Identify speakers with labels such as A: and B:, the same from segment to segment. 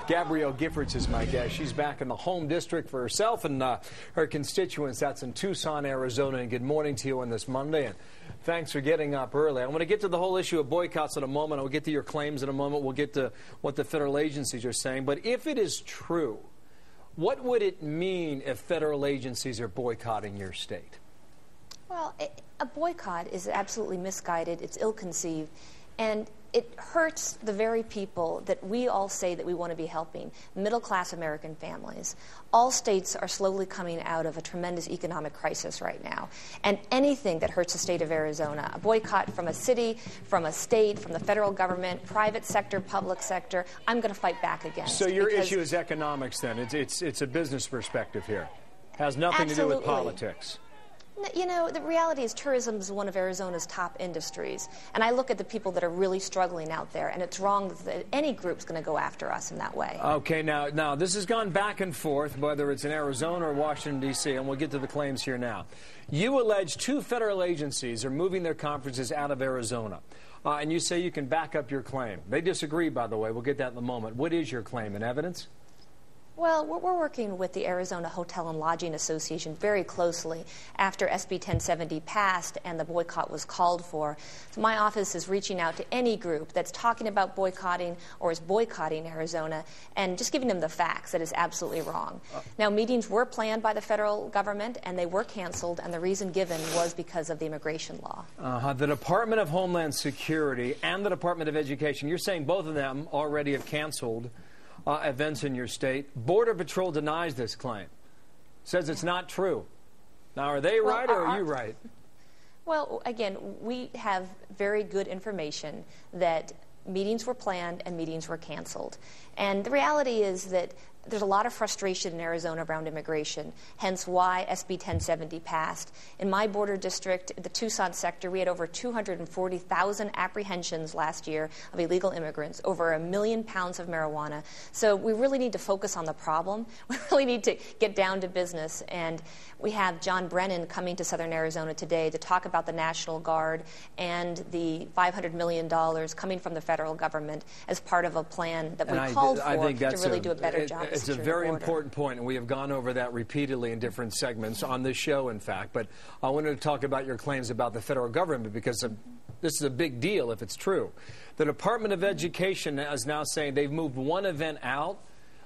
A: Gabrielle Giffords is my guest. She's back in the home district for herself and her constituents. That's in Tucson, Arizona. And good morning to you on this Monday. And thanks for getting up early. I want to get to the whole issue of boycotts in a moment. I'll get to your claims in a moment. We'll get to what the federal agencies are saying. But if it is true, what would it mean if federal agencies are boycotting your state?
B: Well, a boycott is absolutely misguided. It's ill-conceived. And it hurts the very people that we all say that we want to be helping, middle-class American families. All states are slowly coming out of a tremendous economic crisis right now. And anything that hurts the state of Arizona, a boycott from a city, from a state, from the federal government, private sector, public sector, I'm going to fight back against.
A: So your issue is economics then? It's a business perspective here. Has nothing to do with politics.
B: You know, the reality is tourism is one of Arizona's top industries. And I look at the people that are really struggling out there, and it's wrong that any group's going to go after us in that way.
A: Okay, now this has gone back and forth, whether it's in Arizona or Washington, D.C., and we'll get to the claims here now. You allege 2 federal agencies are moving their conferences out of Arizona, and you say you can back up your claim. They disagree, by the way. We'll get that in a moment. What is your claim and evidence?
B: Well, we're working with the Arizona Hotel and Lodging Association very closely after SB 1070 passed and the boycott was called for. So my office is reaching out to any group that's talking about boycotting or is boycotting Arizona and just giving them the facts that is absolutely wrong. Now, meetings were planned by the federal government and they were canceled, and the reason given was because of the immigration law.
A: The Department of Homeland Security and the Department of Education, you're saying both of them already have canceled events in your state. Border Patrol denies this claim, says it's not true. Now, are they right or are you right?
B: Well, again, we have very good information that meetings were planned and meetings were canceled. And the reality is that there's a lot of frustration in Arizona around immigration, hence why SB 1070 passed. In my border district, the Tucson sector, we had over 240,000 apprehensions last year of illegal immigrants, over 1 million pounds of marijuana. So we really need to focus on the problem. We really need to get down to business. And we have John Brennan coming to Southern Arizona today to talk about the National Guard and the $500 million coming from the federal government as part of a plan that we called for to really do a better job.
A: It's a very important point, and we have gone over that repeatedly in different segments on this show, in fact. But I wanted to talk about your claims about the federal government because this is a big deal if it's true. The Department of Education is now saying they've moved one event out,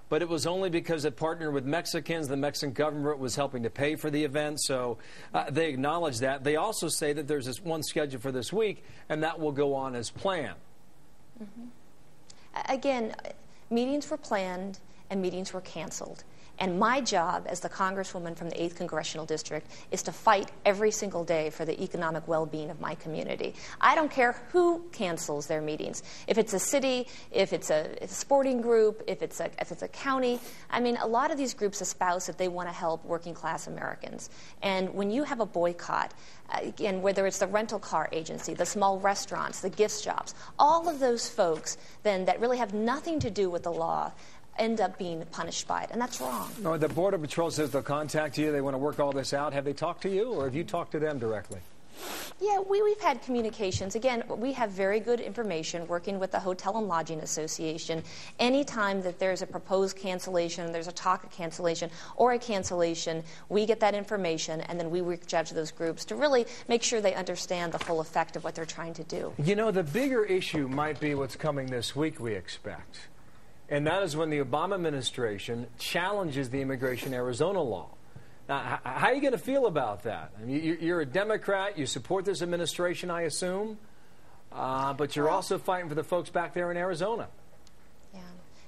A: but it was only because it partnered with Mexicans. The Mexican government was helping to pay for the event, so they acknowledge that. They also say that there's this one scheduled for this week, and that will go on as planned.
B: Again, meetings were planned and meetings were canceled. And my job as the Congresswoman from the 8th Congressional District is to fight every single day for the economic well-being of my community. I don't care who cancels their meetings. If it's a city, if it's a sporting group, if it's a county. I mean, a lot of these groups espouse that they want to help working-class Americans. And when you have a boycott, again, whether it's the rental car agency, the small restaurants, the gift shops, all of those folks then that really have nothing to do with the law end up being punished by it, and that's wrong.
A: No, the Border Patrol says they'll contact you. They want to work all this out. Have they talked to you, or have you talked to them directly?
B: Yeah, we've had communications. Again, we have very good information working with the Hotel and Lodging Association. Anytime that there's a proposed cancellation, there's a talk of cancellation or a cancellation, we get that information, and then we reach out to those groups to really make sure they understand the full effect of what they're trying to do.
A: You know, the bigger issue might be what's coming this week, we expect. And that is when the Obama administration challenges the immigration Arizona law. Now, how are you going to feel about that? I mean, you're a Democrat. You support this administration, I assume. But you're also fighting for the folks back there in Arizona.
B: Yeah.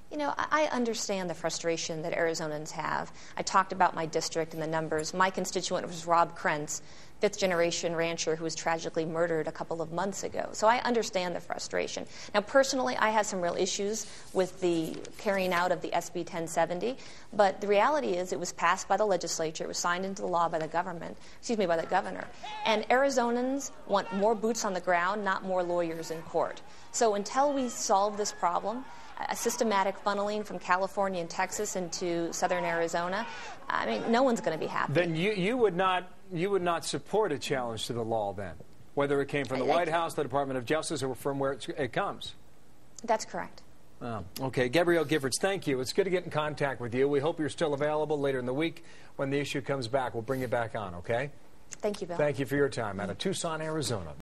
B: You know, I understand the frustration that Arizonans have. I talked about my district and the numbers. My constituent was Rob Krentz, fifth-generation rancher who was tragically murdered a couple of months ago. So I understand the frustration. Now, personally, I had some real issues with the carrying out of the SB 1070, but the reality is it was passed by the legislature. It was signed into law by the government, by the governor. And Arizonans want more boots on the ground, not more lawyers in court. So until we solve this problem, a systematic funneling from California and Texas into southern Arizona, I mean, no one's going to be happy.
A: Then you would not support a challenge to the law then, whether it came from the White House, the Department of Justice, or from where it comes?
B: That's correct.
A: Okay, Gabrielle Giffords, thank you. It's good to get in contact with you. We hope you're still available later in the week. When the issue comes back, we'll bring you back on, okay?
B: Thank you, Bill.
A: Thank you for your time out of Tucson, Arizona.